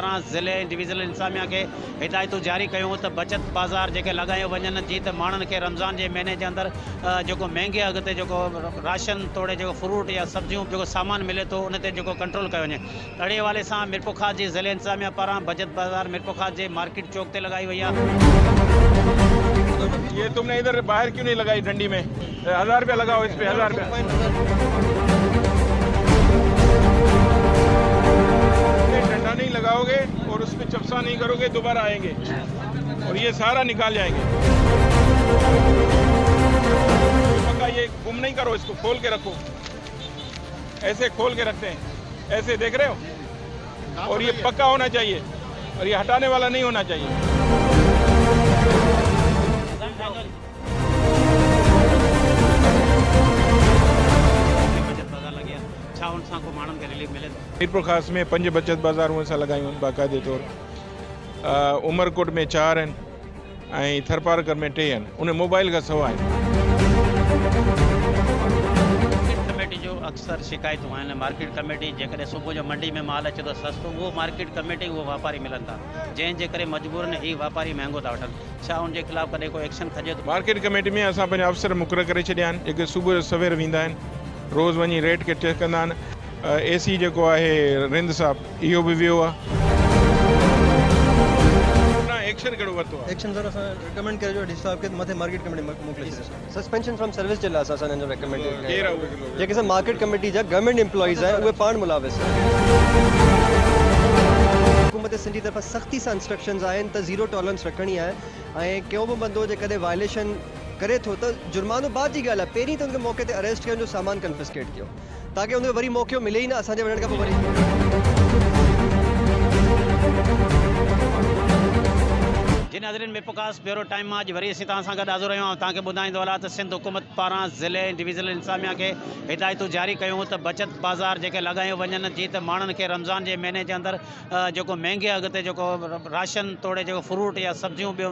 पारां ज़िले डिविज़नल इंतज़ामिया खे हिदायतूं जारी कयूं त बचत बाज़ार जेके लॻायो वञनि जीअं त माण्हुनि खे रमज़ान जे महीने जे अंदरि जेको महांगे अघ ते जेको राशन तोड़े जेको फ्रूट या सब्जियूं जेको सामान मिले थो उन ते जेको कंट्रोल कयो वञे। अहिड़े हवाले सां मीरपुर जी ज़िले इंतज़ामिया पारां बचत बाज़ार मीरपुर जे मार्केट चौक ते लॻाई वई आहे। ये तुमने इधर बाहर क्यों नहीं लगाई डंडी में? 1000 रुपया लगाओ इस पे, 1000 रुपया। डंडा नहीं लगाओगे और उस पर चपसा नहीं करोगे दोबारा आएंगे और ये सारा निकाल जाएंगे। पक्का ये गुम नहीं करो, इसको खोल के रखो, ऐसे खोल के रखते हैं, ऐसे देख रहे हो, और ये पक्का होना चाहिए और ये हटाने वाला नहीं होना चाहिए। मीरपुर ख़ास में 5 बचत बाज़ारूं असां लगायूं आहिनि बाक़ाइदे तौरु। उमरकोट में 4 आहिनि ऐं थरपारकर में 3 आहिनि। उन मोबाइल खां सवाइ कमेटी जो अक्सर शिकायतूं आहिनि। मार्केट कमेटी जेकॾहिं सुबुह जो मंडी में माल अचे थो सस्तो, उहो मार्केट कमेटी उहो वापारी मिलनि था, जंहिंजे करे मजबूरन ही वापारी महांगो था वठनि। छा उनजे ख़िलाफ़ कॾहिं को एक्शन खजे थो? मार्केट कमेटी में असां पंहिंजा अफ़सर मुक़ररु करे छॾिया आहिनि जेके सुबुह जो सवेर वेंदा आहिनि, रोज़ वञी रेट खे चेक कंदा आहिनि। AC जेको आहे रिंद साहब इहो बि वियो आहे। एक्शन कहिड़ो वरितो आहे? एक्शन सर असां रिकमेंड कयो डी साहब के मथे मार्केट कमेटी मोकिले सस्पेंशन फ्रॉम सर्विस जे लाइ असां हिननि जो रिकमेंड कयो। जेके सर मार्केट कमेटी जा गवर्नमेंट एम्प्लॉइज़ आहिनि उहे पाण मुलाविस हुकूमत सिंधी तरफ़ां सख़्ती सां इंस्ट्रक्शंस आहिनि त ज़ीरो टॉलरेंस रखणी आहे ऐं को बि बंदो जेकॾहिं वायलेशन करे थो त जुर्मानो बाद जी ॻाल्हि आहे, पहिरीं त उनखे मौके ते अरेस्ट कयो, जो सामान कन्फिस्केट कयो ताकि उनखे वरी मौक़ो मिले ई न असांजे वञण खां पोइ वरी। जी नाज़रीन, मीरपुर ब्यूरो टाइम मां अॼु वरी असीं तव्हां सां गॾु हाज़िर रहियूं आहियूं। तव्हांखे ॿुधाईंदो हलां त सिंध हुकूमत पारां ज़िले डिविज़नल इंतज़ामिया खे हिदायतूं जारी कयूं त बचत बाज़ार जेके लॻायूं वञनि जीअं त माण्हुनि खे रमज़ान जे महीने जे अंदरि जेको महांगे अघ ते जेको राशन तोड़े जेको फ्रूट या सब्जियूं ॿियो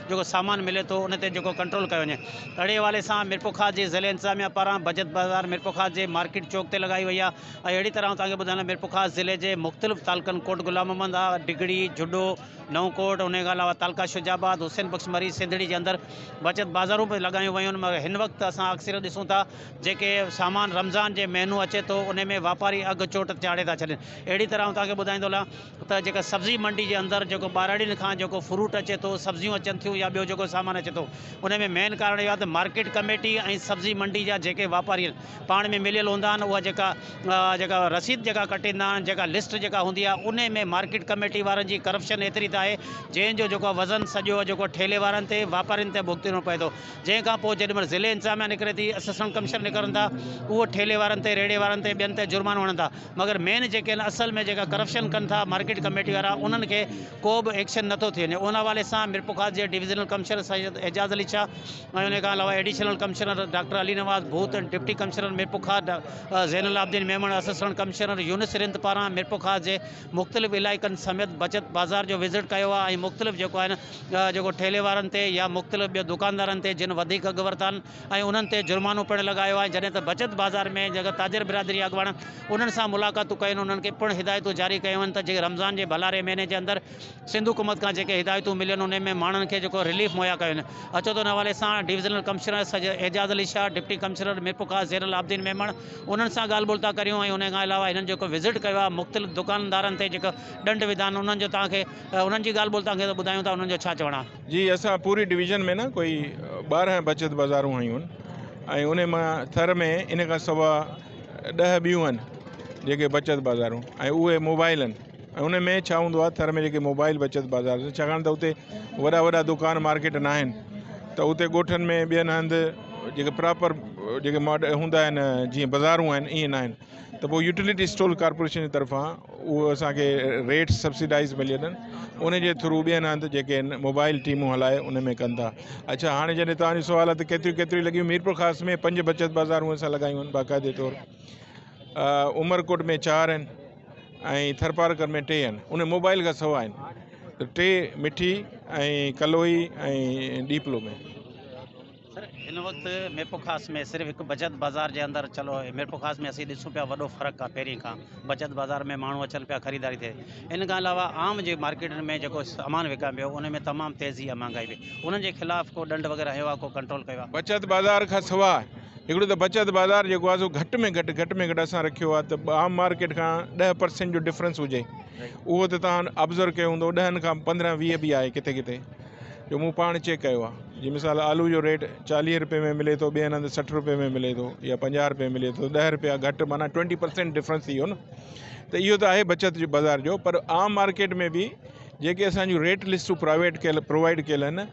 जेको सामान मिले थो उन ते जेको कंट्रोल कयो वञे। अहिड़े हवाले सां मीरपुर जी ज़िले इंतज़ामिया पारां बचत बाज़ार मीरपुर जे मार्केट चौक ते लॻाई वई आहे। ऐं अहिड़ी तरह तव्हांखे ॿुधायां मीरपुर ज़िले जे मुख़्तलिफ़ तालुकनि कोट गुलाम मोहम्मद आहे, डिगड़ी, जुडो, नवकोट, उन खां अलावा तालका शुजाबाद, हुसैन बख्श मरी, सिंधड़ी जे अंदरि बचत बाज़ारूं बि लॻायूं वयूं आहिनि। मगर हिन वक़्तु असां अक्सर ॾिसूं था जेके सामान रमज़ान जे महीनो अचे थो उन में वापारी अघु चोट चाढ़े था छॾनि। अहिड़ी तरह तव्हांखे ॿुधाईंदो हलां त जेका सब्ज़ी मंडी जे अंदरि जेको ॿारड़ियुनि खां जेको फ्रूट अचे थो, सब्जियूं अचनि थियूं या ॿियो जेको सामान अचे थो, उन में मेन कारण इहो आहे त मार्केट कमेटी ऐं सब्ज़ी मंडी जा जेके वापारी पाण में मिलियल हूंदा आहिनि, उहा जेका रसीद जेका कटींदा आहिनि, जेका लिस्ट जेका हूंदी आहे, उन में मार्केट कमेटी वारनि जी करप्शन एतिरी त आहे जंहिंजो जेको वज़न सॼो जेको ठेले वारनि ते वापारियुनि ते भुगतणो पए थो। जंहिंखां पोइ जेॾीमहिल ज़िले इंतज़ामिया निकिरे थी, असिस्टेंट कमिश्नर निकिरनि था, उहो ठेले वारनि ते, रेड़े वारनि ते, ॿियनि ते जुर्मानो हणनि था। मगर मेन जेके आहिनि असल में जेका करप्शन कनि था मार्केट कमेटी वारा, उन्हनि खे को बि एक्शन नथो थी वञे। उन हवाले सां मीरपुर जे डिविज़नल कमिश्नर सैयद एजाज़ अली शाह ऐं उन खां अलावा additional commissioner doctor Ali Nawaz Bhoot, deputy commissioner Mirpur Zainul Abidin Memon, assistant commissioner Younis Rind पारां मीरपुर जे मुख़्तलिफ़ इलाइक़नि समेत बचत बाज़ार जो विज़िट कयो आहे ऐं मुख़्तलिफ़ जेको आहिनि जेको ठेले वारनि ते या मुख़्तलिफ़ ॿियो दुकानदारनि ते जिन वधीक अघु वरिता आहिनि ऐं उन्हनि ते जुर्मानो पिणु लॻायो आहे। जॾहिं त बचत बाज़ार में जेका ताजिर बिरादरी अॻुवाण उन्हनि सां मुलाक़ातूं कयूं, उन्हनि खे पिणु हिदायतूं जारी कयूं आहिनि त जेके रमज़ान जे भलारे महीने जे अंदरि सिंध हुकूमत खां जेके हिदायतूं मिलियूं आहिनि उन में माण्हुनि खे जेको रिलीफ मुहैया कयो आहिनि। अचो त उन हवाले सां divisional commissioner Syed Ejaz Ali Shah, deputy commissioner Mirpur Zainul Abidin Memon, उन्हनि सां ॻाल्हि ॿोल था करियूं ऐं उन खां अलावा हिननि जेको विज़िट कयो आहे मुख़्तलिफ़ दुकानदारनि ते जेको दंड विधान उन्हनि जो तव्हांखे उन्हनि जी ॻाल्हि ॿोल तव्हांखे ॿुधायूं था, उन्हनि जो छा चवणु आहे? जी, असां पूरी डिवीज़न में न कोई 12 बचत बाज़ारूं आयूं आहिनि ऐं उन मां थर में इन खां सवा 10 ॿियूं आहिनि जेके बचत बाज़ारूं, ऐं उहे मोबाइल आहिनि। ऐं उन में छा हूंदो आहे, थर में जेके मोबाइल बचत बाज़ार, छाकाणि त उते वॾा वॾा दुकान मार्केट न आहिनि, त उते ॻोठनि में ॿियनि हंधि जेके प्रॉपर जेके हूंदा आहिनि जीअं बाज़ारूं आहिनि ईअं न आहिनि। त पोइ यूटिलिटी स्टोर कॉर्पोरेशन जी तरफ़ां उहो असांखे रेट सब्सिडाइज़ मिलियल आहिनि, उन जे थ्रू ॿियनि हंधि जेके मोबाइल टीमूं हलाए उन में कनि था। अच्छा, हाणे जॾहिं तव्हांजो सुवाल आहे त केतिरियूं लॻियूं, मीरपुर ख़ास में 5 बचत बाज़ारूं असां लॻायूं आहिनि बाक़ाइदे तौरु। उमरकोट में 4 आहिनि ऐं थरपारकर में 3 आहिनि। उन मोबाइल खां सवाइ आहिनि त 3 मिठी ऐं कलोई ऐं डीपलो में। सर इन वक्त मिरपुर ख़ास में सिर्फ़ एक बचत बाज़ार के अंदर चलो मिरपुर ख़ास में असीं ॾिसूं पिया वॾो फ़र्क़ु आहे पहिरीं खां बचत बाज़ार में माण्हू अचनि पिया ख़रीदारी थिए इन खां अलावा आम जे मार्केटनि में जेको सामान विकाए पियो उन में तमामु तेज़ी आहे महांगाई बि उन्हनि जे ख़िलाफ़ को दंड वग़ैरह हयो आहे को कंट्रोल कयो आहे बचत बाज़ार खां सवाइ हिकिड़ो त बचत बाज़ार जेको आहे सो घटि में घटि असां रखियो आहे त आम मार्केट खां 10% जो डिफरेंस हुजे उहो त तव्हां ऑब्ज़र्व कयो हूंदो 10 खां 15-20 बि आहे किथे किथे जो मूं पाण चेक कयो आहे जी मिसाल आलू जो रेट 40 रुपए में मिले थो ॿिए हंधि 60 रुपए में मिले थो या 50 रुपए मिले थो 10 रुपया घटि माना 20% डिफरेंस थी वियो न त इहो त आहे बचत जो बाज़ार जो पर आम मार्केट में बि जेके असांजूं रेट लिस्टूं प्रोवाइड कयल आहिनि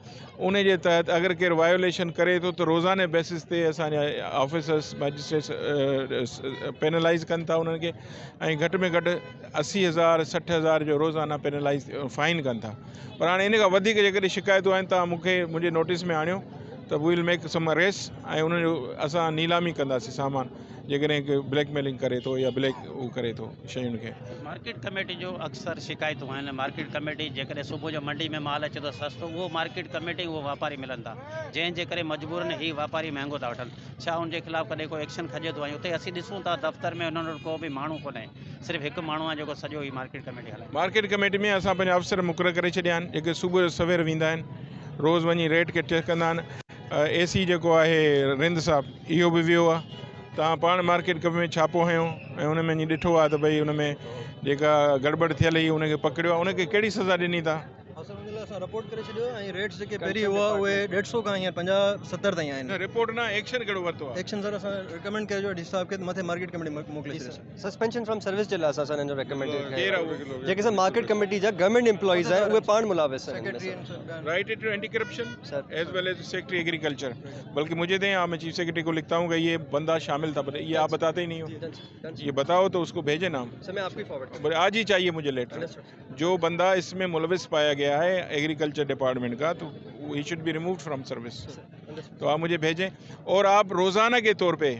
उन जे तहत अगरि केरु वायोलेशन करे थो त रोज़ाने बेसिस ते असांजा ऑफिसर्स मजिस्ट्रेट्स पेनलाइज़ कनि था उन्हनि खे ऐं घटि में घटि 80,000 60,000 जो रोज़ाना पेनलाइज़ फाइन कनि था पर हाणे इन खां वधीक जेकॾहिं शिकायतूं आहिनि तव्हां मूंखे मुंहिंजे नोटिस में आणियो त वी विल मेक सम अरेस्ट ऐं उनजो असां नीलामी कंदासीं सामान जेकॾहिं ब्लैकमेलिंग करे थो या ब्लैक उहो करे थो शयुनि खे मार्केट कमेटी जो अक्सर शिकायतूं आहिनि मार्केट कमेटी जेकॾहिं सुबुह जो मंडी में माल अचे थो सस्तो उहो मार्केट कमेटी उहो वापारी मिलनि था जंहिंजे करे मजबूरन ही वापारी महांगो था वठनि छा उनजे ख़िलाफ़ कॾहिं को एक्शन खजे थो ऐं उते असीं ॾिसूं था दफ़्तर में उन्हनि वटि को बि माण्हू कोन्हे सिर्फ़ु हिकु माण्हू आहे जेको सॼो ई मार्केट कमेटी हलाए मार्केट कमेटी में असां पंहिंजा अफ़सर मुक़ररु करे छॾिया आहिनि जेके सुबुह जो सवेर वेंदा आहिनि रोज़ वञी रेट खे चेक कंदा आहिनि AC जेको आहे रिंद साहब इहो बि वियो आहे तव्हां पाण मार्केट कमेटी में छापो हयो ऐं उन में ॾिठो आहे त भई उन में जेका गड़बड़ थियल हुई उनखे पकड़ियो आहे उनखे कहिड़ी सज़ा ॾिनी था असां रिपोर्ट करे छॾियो ऐं रेट्स जेके पहिरीं हुआ उहे 150 खां हींअर 50-70 ताईं आहिनि रिपोर्ट न एक्शन कहिड़ो वरितो आहे एक्शन सर असां रिकमेंड कयो डी साहब खे मथे मार्केट कमेटी मोकिले छॾियो सस्पेंशन फ्रॉम सर्विस जे लाइ असां हिननि जो रिकमेंड केरु आहे उहे लोग? जेके सर मार्केट कमेटी जा गवर्नमेंट एम्प्लॉइज़ आहिनि उहे पाण मुलाविस आहिनि right to anti corruption sir as well as secretary agriculture बल्कि मुझे दें मैं चीफ सेक्रेटरी को लिखता हूँ कि ये बंदा शामिल था ये आप बताते ही नहीं हो ये बताओ तो उसको भेजे नाम सर मैं आपको ही फॉरवर्ड बोले आज ही चाहिए मुझे लेटर जो बंदा इसमें मुलविस पाया गया है एग्रीकल्चर डिपार्टमेंट का तो he should be removed from service तो आप मुझे भेजें और आप रोज़ाना के तौर पे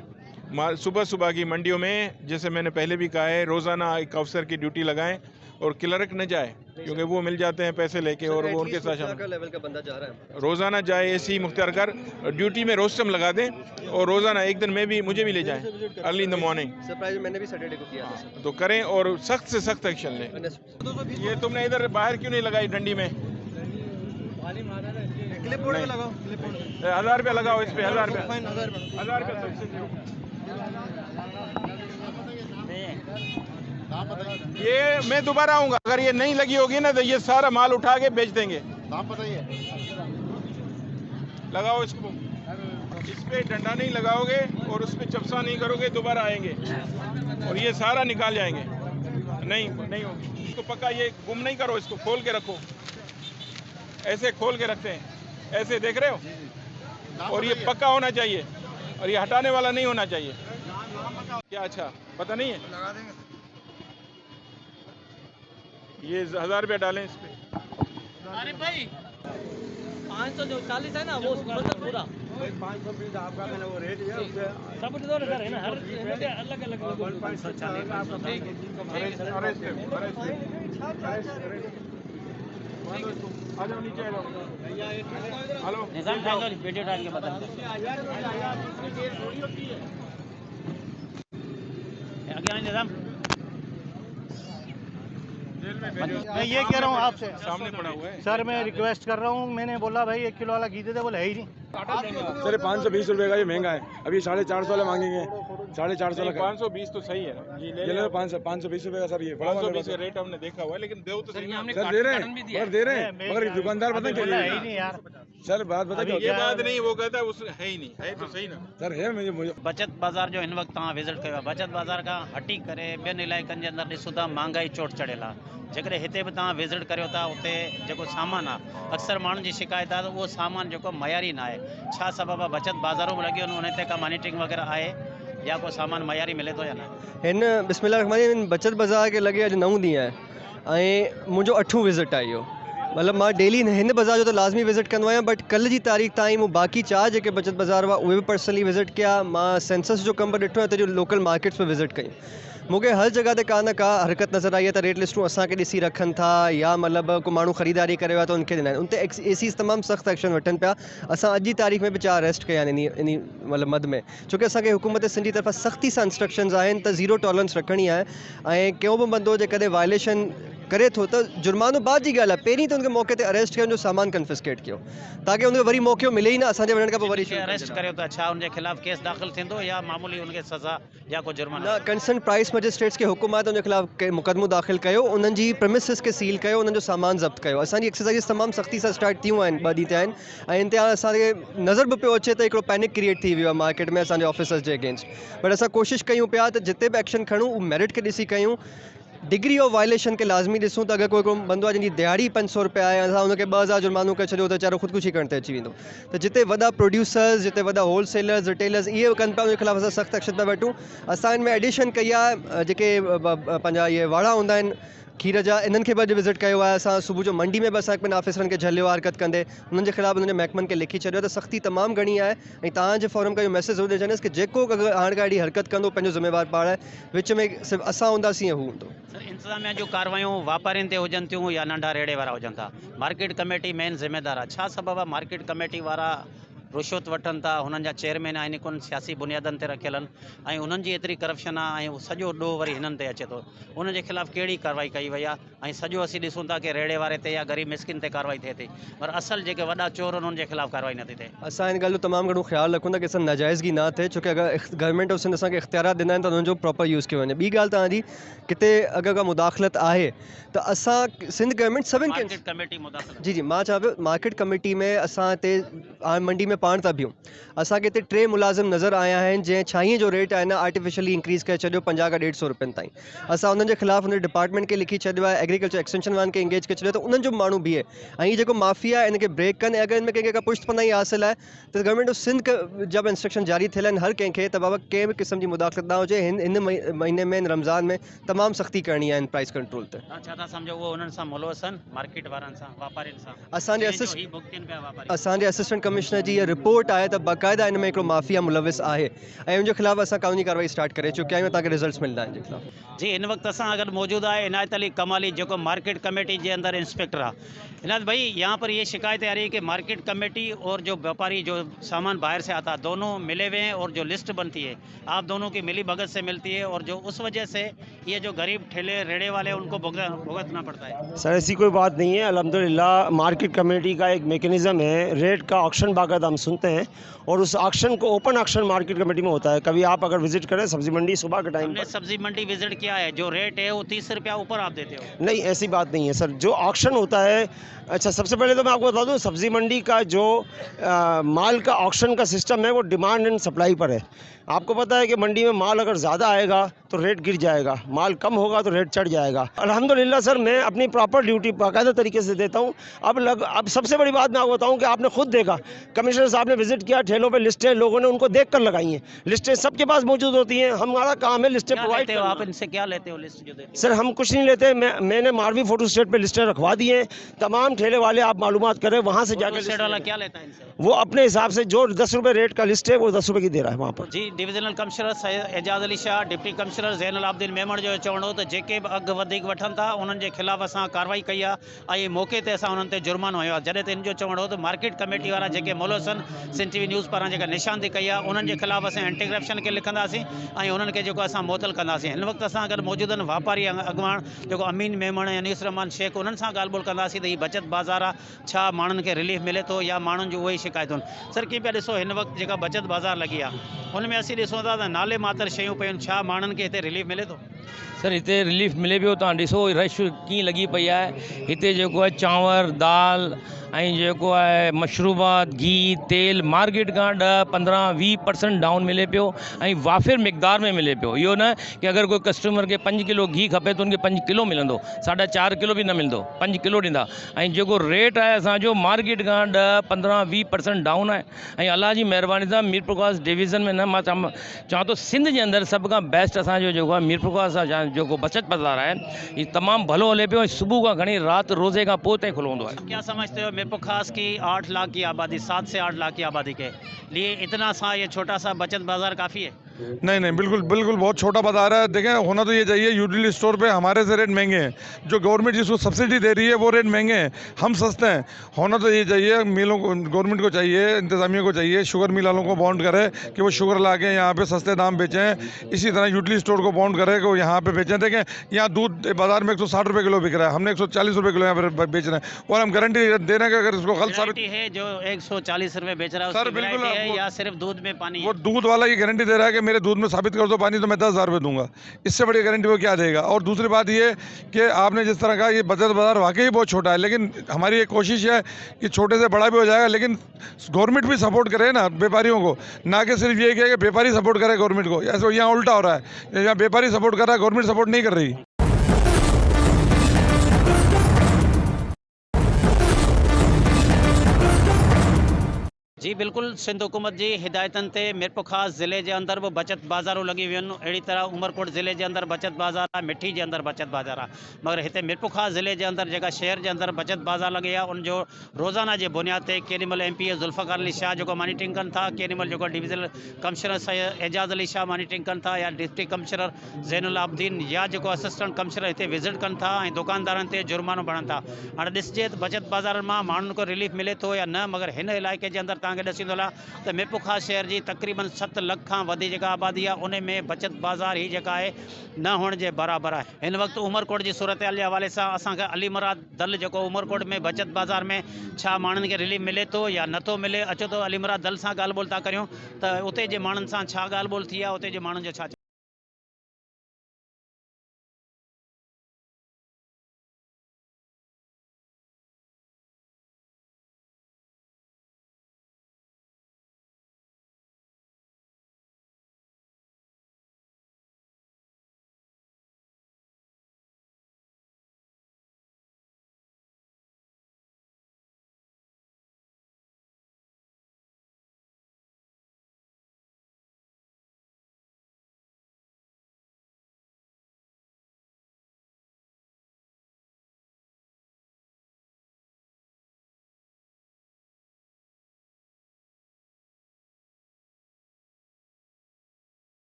सुबह की मंडियों में जैसे मैंने पहले भी कहा है रोज़ाना एक अफसर की ड्यूटी लगाएं और क्लर्क न जाए क्योंकि वो मिल जाते हैं पैसे लेके और वो उनके साथ शामिल लेवल का बंदा जा रहा है रोज़ाना जाए AC मुख्तियार कर ड्यूटी में रोस्टम लगा दें और रोज़ाना एक दिन में भी मुझे भी ले जाएं early in the morning surprise मैंने भी सैटरडे को किया था तो करें और सख्त से सख्त एक्शन लें ये तुमने इधर बाहर क्यों नहीं लगाई डंडी में क्लिप बोर्ड में लगाओ 1000 रुपया लगाओ इस पे 1000 रुपया फाइन 1000 रुपया ये मैं दोबारा आऊँगा अगर ये नहीं लगी होगी ना तो ये सारा माल उठा के बेच देंगे नाम बताइए लगाओ इसको इस पे डंडा नहीं लगाओगे और उस पे चपसा नहीं करोगे दोबारा आएंगे और ये सारा निकाल जाएंगे नहीं होगी इसको पक्का ये गुम नहीं करो इसको खोल के रखो ऐसे खोल के रखते हैं ऐसे देख रहे हो और ये पक्का होना चाहिए और ये हटाने वाला नहीं होना चाहिए क्या अच्छा पता नहीं है लगा देंगे ये 1000 रुपया डालें इस पे अरे भाई 540 है ना वो मतलब पूरा 520 आपका मैंने वो रेट दिया उससे सब इधर है ना हर अलग अलग 140 आ जाओ नीचे आ जाओ हेलो निजाम डाल दो वीडियो डाल के बता आगे निजाम मैं ये कह रहा हूँ आपसे सामने पड़ा हुआ है सर मैं रिक्वेस्ट कर रहा हूँ मैंने बोला भाई 1 किलो वाला घी दे दे बोले है ही नहीं सर 520 रुपए का ये महंगा है अभी 450 वाला मांगेंगे 450 वाला 520 तो सही है ये ले ये लो 520 रुपए का सर ये बड़ा 520 का रेट हमने देखा हुआ है लेकिन दो तो सही सर दे रहे हैं मगर दे रहे हैं मगर दुकानदार पता क्या है ही नहीं यार सर बात बता ये बात नहीं वो कहता है उस है ही नहीं है तो सही ना सर है मुझे बचत बाज़ार जो हिन वक्त तव्हां विज़िट कयो आहे बचत बाज़ार खां हटी करे ॿियनि इलाइक़नि जे अंदरि ॾिसूं था महांगाई चोट चढ़ियल आहे जेकॾहिं हिते बि तव्हां विज़िट करियो था उते जेको सामान आहे अक्सर माण्हुनि जी शिकायत आहे त उहो सामान जेको मयारी न आहे छा सबबु आहे बचत बाज़ारूं बि लॻियूं आहिनि उन ते का मॉनिटरिंग वग़ैरह आहे या को सामान मयारी मिले थो या न हिन बिस्मिल्लाह बचत बाज़ार खे लॻे अॼु 9 ॾींहं आहे ऐं मुंहिंजो 8हों विज़िट आहे इहो मतलब मां डेली हिन बाज़ार जो तो लाज़मी विज़िट कंदो आहियां बट कल जी तारीख़ ताईं मूं बाक़ी 4 जेके बचत बाज़ार हुआ उहे बि पर्सनली विज़िट कया मां सेंसस जो कम बि ॾिठो आहे त जो लोकल मार्केट्स में विज़िट कयूं मूंखे हर जगह ते का न का हरकत नज़र आई है त रेट लिस्टूं असांखे ॾिसी रखनि था या मतिलबु को माण्हू ख़रीदारी करे वियो आहे त उनखे ॾींदा आहिनि उन ते एसीस तमामु सख़्तु एक्शन वठनि पिया। असां अॼु जी तारीख़ में बि 4 अरेस्ट कया आहिनि इन मतिलबु मद में, छोकी असांखे हुकूमत सिंध जी तरफ़ां सख़्ती सां इंस्ट्रक्शंस आहिनि त ज़ीरो टॉलरेंस रखणी आहे ऐं को बि बंदो जेकॾहिं वायलेशन करे थो त जुर्मानो बाद जी ॻाल्हि आहे, पहिरीं त उनखे मौके ते अरेस्ट कयो, उनजो सामान कन्फिस्केट कयो ताकी उनखे वरी मौक़ो मिले ई न असांजे वञण खां पोइ वरी अरेस्ट करियो त छा उनजे खिलाफ़ केस दाख़िल थींदो या मामूली उनखे सज़ा या को जुर्मानो? न, कंसर्न प्राइस मजिस्ट्रेट्स खे हुकुम आहे त उनजे खिलाफ़ मुक़दमो दाख़िल कयो, उन्हनि जी प्रेमिसिस खे सील कयो, उन्हनि जो सामान ज़ब्त कयो। असांजी एक्सरसाइज़ तमामु सख़्ती सां स्टार्ट थियूं आहिनि, 2 ॾींहं थिया आहिनि ऐं इंतिहा असांखे नज़र बि पियो अचे त हिकिड़ो पैनिक क्रिएट थी वियो आहे मार्केट में असांजे ऑफिसर्स जे अगेंस्ट। बट असां कोशिशि कयूं पिया त जिते बि एक्शन खणूं उहो मेरिट खे ॾिसी कयूं, डिग्री ऑफ वायलेशन के लाज़मी ॾिसूं त अगरि कोई बंदो आहे जंहिंजी दिहाड़ी 500 रुपया आहे असां उनखे 2000 जुर्मानो करे छॾियो त वीचारो ख़ुदकुशी करण ते अची वेंदो। त जिते वॾा प्रोड्यूसर्स, जिते वॾा होलसेलर्स, रिटेलर्स इहे कनि पिया उनजे खिलाफ़ असां सख़्तु एक्शन पिया वठूं। असां हिन में एडिशन कई आहे जेके पंहिंजा इहे वाड़ा हूंदा आहिनि खीर जा, इन्हनि खे बि अॼु विज़िट कयो आहे असां। सुबुह जो मंडी में बि असां पंहिंजे ऑफिसरनि खे झलियो आहे हरकत कंदे, उन्हनि जे खिलाफ़ उन्हनि जे महकमनि खे लिखी छॾियो त सख़्ती तमामु घणी आहे ऐं तव्हांजे फोरम का इहो मैसेज ज़रूरु ॾिजंदुसि कि जेको अगरि हाणे खां अहिड़ी हरकत कंदो पंहिंजो ज़िम्मेवार पाण आहे, विच में सिर्फ़ु असां हूंदासीं या हू हूंदो। सर, इंतज़ामिया जूं कार्रवाइयूं वापारियुनि ते हुजनि थियूं या नंढा रेड़े वारा हुजनि था, मार्केट कमेटी मेन ज़िम्मेदार आहे, छा सबबु आहे मार्केट कमेटी वारा रुश्वत वठनि था, हुननि जा चेयरमैन आहिनि कोन सियासी बुनियादनि ते रखियल आहिनि ऐं उन्हनि जी एतिरी करप्शन आहे ऐं सॼो ॾोह वरी हिननि ते अचे थो, उनजे खिलाफ़ कहिड़ी कार्रवाई कई वई आहे ऐं सॼो असीं ॾिसूं था कि रेड़े वारे ते या ग़रीब मिस्किन ते कार्रवाई थिए थी पर असल जेके वॾा चोर आहिनि उन्हनि जे खिलाफ़ कार्रवाई नथी थिए? असां हिन ॻाल्हि जो तमामु घणो ख़्यालु रखूं था कि असां नाजाइज़गी न थिए, छोकी अगरि गवर्नमेंट ऑफ सिंध असांखे इख़्तियारात ॾिना आहिनि त उन्हनि जो प्रॉपर यूज़ कयो वञे। ॿी ॻाल्हि तव्हांजी किथे अगरि का मुदाख़लत आहे त असां सिंध गवर्नमेंट सभिनि खे कमेटी मुदाख़लत जी मां चवां पियो मार्केट कमेटी में असां हिते मंडी में पाण था बीहूं, असांखे हिते 3 मुलाज़िम नज़र आया आहिनि जंहिं छाईअ जो रेट आहे न आर्टिफिशियली इंक्रीज़ करे छॾियो 50 खां 150 रुपयनि ताईं। असां उन्हनि जे खिलाफ़ उन डिपार्टमेंट खे लिखी छॾियो आहे, एग्रीकल्चर एक्सटेंशन वारनि खे इंगेज करे छॾियो त उन्हनि जो माण्हू बीहे ऐं हीअ जेको माफ़िया आहे इनखे ब्रेक कनि। अगरि इनमें कंहिंखे का पुश्तपनाही हासिल आहे त गवर्नमेंट ऑफ सिंध जा बि इंस्ट्रक्शन जारी थियल आहिनि हर कंहिंखे त बाबा कंहिं बि क़िस्म जी मुदाख़लत न हुजे। हिन महीने में रमज़ान में तमामु सख़्ती करणी आहे प्राइस कंट्रोल ते। छा था सम्झो उहो उन्हनि सां मुलवस आहिनि मार्केट वारनि सां, वापारियुनि सां? असांजे असिस्टेंट कमिश्नर जी इहा रिपोर्ट आहे त बाक़ाइदा इन में हिकिड़ो माफ़िया मुलविस आहे ऐं उनजे खिलाफ़ असां कानूनी कार्रवाई स्टार्ट करे चुकिया आहियूं, तव्हांखे रिज़ल्ट्स मिलंदा आहिनि जे खिलाफ़। जी, इन वक्त असां अगर मौजूद है इनायत अली कमाली जो मार्केट कमेटी के अंदर इंस्पेक्टर है। इनायत भाई, यहाँ पर ये शिकायत आ रही है कि मार्केट कमेटी और जो व्यापारी जो सामान बाहर से आता दोनों मिले हुए हैं और जो लिस्ट बनती है आप दोनों की मिली भगत से मिलती है और जो उस वजह से ये जो गरीब ठेले रेड़े वाले उनको भुगतना पड़ता है। सर ऐसी कोई बात नहीं है, अल्हम्दुलिल्लाह मार्केट कमेटी का एक मेकनिज़म है, रेट का ऑक्शन बाकायदा हम सुनते हैं और उस ऑक्शन को ओपन ऑक्शन मार्केट कमेटी में होता है। कभी आप अगर विजिट करें सब्जी मंडी सुबह के टाइम हमने सब्जी मंडी विजिट किया है, जो रेट है वो 30 रुपया ऊपर आप देते हो? नहीं, ऐसी बात नहीं है सर, जो ऑक्शन होता है। अच्छा, सबसे पहले तो मैं आपको बता दूं सब्जी मंडी का जो माल का ऑक्शन का सिस्टम है वो डिमांड एंड सप्लाई पर है। आपको पता है कि मंडी में माल अगर ज़्यादा आएगा तो रेट गिर जाएगा, माल कम होगा तो रेट चढ़ जाएगा। अल्हम्दुलिल्लाह सर मैं अपनी प्रॉपर ड्यूटी बाकायदा तरीके से देता हूँ। अब सबसे बड़ी बात मैं आपको बताऊँ कि आपने खुद देखा, कमिश्नर साहब ने विजिट किया, ठेलों पे लिस्टें लोगों ने उनको देख कर लगाई हैं, लिस्टें सबके पास मौजूद होती हैं। हमारा काम है लिस्टें प्रोवाइड करना। आप इनसे क्या लेते हो लिस्ट जो देते? सर हम कुछ नहीं लेते, मैंने मारवी फोटो स्टेट पे लिस्टें रखवा दी हैं। तमाम ठेले वाले आप मालूमात करें वहाँ से जाकर वाला क्या लेता है इनसे? वो अपने हिसाब से जो 10 रुपये रेट का लिस्ट है वो 10 रुपये की दे रहा है वहाँ पर। जी, divisional commissioner Ejaz Ali Shah, deputy commissioner Zainul Abidin Memon जो चवणो त जेके बि अघु वधीक वठनि था उन्हनि जे ख़िलाफ़ असां कार्रवाई कई आहे ऐं मौक़े ते असां उन्हनि ते जुर्मानो हयो आहे। जॾहिं त इन जो चवणो त मार्केट कमेटी वारा जेके मुलविस आहिनि सिंध टीवी न्यूज़ पारां जेका निशानदी कई आहे उन्हनि जे ख़िलाफ़ असां एंटी करप्शन खे लिखंदासीं ऐं उन्हनि खे जेको असां मुअतल कंदासीं। हिन वक़्तु असां अगरि मौजूद आहिनि वापारी अॻुवाण जेको अमीन मेमण या अनीस रहमान शेख, उन्हनि सां ॻाल्हि ॿोल कंदासीं त हीअ बचत बाज़ार आहे, छा माण्हुनि खे रिलीफ मिले थो या माण्हुनि जूं उहे ई शिकायतूं आहिनि। सर कीअं पिया ॾिसो हिन वक़्तु जेका बचत बाज़ार लॻी आहे उनमें असीं ॾिसूं था त नाले मातर शयूं पियूं, छा माण्हुनि खे हिते रिलीफ मिले थो? सर हिते रिलीफ मिले पियो, तव्हां ॾिसो रश कीअं लॻी पई आहे। हिते जेको आहे चांवर, दाल ऐं जेको आहे मशरूबात, घी, तेल मार्केट खां 10-15-20% डाउन मिले पियो ऐं वाफ़िर मिक़दार में मिले पियो। इहो न कि अगरि कोई कस्टमर खे 5 किलो घी खपे त उनखे 5 किलो मिलंदो, 4.5 किलो बि न मिलंदो, 5 किलो ॾींदा। ऐं जेको रेट आहे असांजो मार्केट खां 10-15-20% डाउन आहे ऐं अलाह जी महिरबानी सां मीर प्रकाश डिवीज़न में न मां चवां थो सिंध जे अंदरि सभ खां बेस्ट असांजो जेको आहे मीर प्रकाश जेको बचत बाज़ार आहे ये तमामु भलो हले पियो ऐं सुबुह खां खणी राति रोज़े खां पोइ ताईं खुलो हूंदो आहे। क्या समझते हो मीरपुर खास की 8 लाख की आबादी, 7 से 8 लाख की आबादी के लिए इतना सा ये छोटा सा बचत बाज़ार काफ़ी है? नहीं बिल्कुल बिल्कुल बहुत छोटा बता रहा है। देखें, होना तो ये चाहिए, यूटिलिटी स्टोर पे हमारे से रेट महंगे हैं, जो गवर्नमेंट जिसको सब्सिडी दे रही है वो रेट महंगे हैं, हम सस्ते हैं। होना तो ये चाहिए, मिलों को, गवर्नमेंट को चाहिए, इंतजामिया को चाहिए, शुगर मिल वालों को बॉन्ड करे कि वो शुगर ला के यहाँ पे सस्ते दाम बेचें। इसी तरह यूटिलिटी स्टोर को बॉन्ड करे कि वो यहाँ पे बेचें। देखें, यहाँ दूध बाजार में 160 रुपये किलो बिक रहा है, हमने 140 रुपये किलो यहाँ पर बेच रहे हैं, और हम गारंटी दे रहे हैं कि अगर इसको गलत साबित है जो 140 रुपये बेच रहा है सर उसकी बिल्कुल वैरायटी है वो- या सिर्फ दूध में पानी वो दूध वाला ये गारंटी दे रहा है कि मेरे दूध में साबित कर दो पानी तो मैं 10,000 रुपये दूंगा। इससे बड़ी गारंटी वो क्या देगा। और दूसरी बात ये कि आपने जिस तरह कहा, ये बचत बाजार वाकई बहुत छोटा है, लेकिन हमारी एक कोशिश है कि छोटे से बड़ा भी हो जाएगा, लेकिन गवर्नमेंट भी सपोर्ट करे ना व्यापारियों को, ना कि सिर्फ ये कि व्यापारी सपोर्ट करे गवर्नमेंट को। ऐसे यहाँ उल्टा हो रहा है, यहाँ व्यापारी सपोर्ट कर रहा है, गवर्नमेंट सपोर्ट नहीं कर रही। जी बिल्कुल, सिंध हुकूमत जी हिदायतन ते मीरपुर ख़ास ज़िले के अंदर वो बचत बाज़ारूं लगी हुई आहिनि। अहिड़ी तरह उमरकोट ज़िले के अंदर बचत बाज़ार आहे, मिठी के अंदर बचत बाज़ार आहे, मगर हिते मीरपुर ख़ास ज़िले के अंदर जेका शहर के अंदर बचत बाज़ार लगी आहे उनजो रोज़ाना के बुनियाद ते केॾीमहिल MP ज़ुल्फ़ाकार अली शाह जो मॉनिटरिंग कनि था, केॾीमहिल जो डिविज़नल कमिश्नर एजाज़ अली शाह मॉनिटरिंग कनि था, या डिप्टी कमिश्नर ज़ैनुल आबदीन या जो असिस्टेंट कमिश्नर हिते विज़िट कनि था ऐं दुकानदारनि ते जुर्मानो भरनि था। हाणे ॾिसजे त बचत बाज़ारनि मां माण्हुनि को रिलीफ मिले थो या न, मगर हिन इलाइक़े के अंदर तव्हांखे ॾसींदो त मीरपुर ख़ास शहर जी तक़रीबन 7 लाख खां वधी जेका आबादी आहे उन में बचत बाज़ार ही जेका आहे न हुअण जे बराबरि आहे। हिन वक़्तु उमरकोट जी सूरत हाल जे हवाले सां असांखे अली मुराद दल जेको उमरकोट में बचत बाज़ार में छा माण्हुनि खे रिलीफ मिले थो या नथो मिले, अचो तो अली मुराद दल सां ॻाल्हि ॿोल था करियूं त उते जे माण्हुनि सां छा ॻाल्हि ॿोल थी आहे, उते जे माण्हुनि जो छा।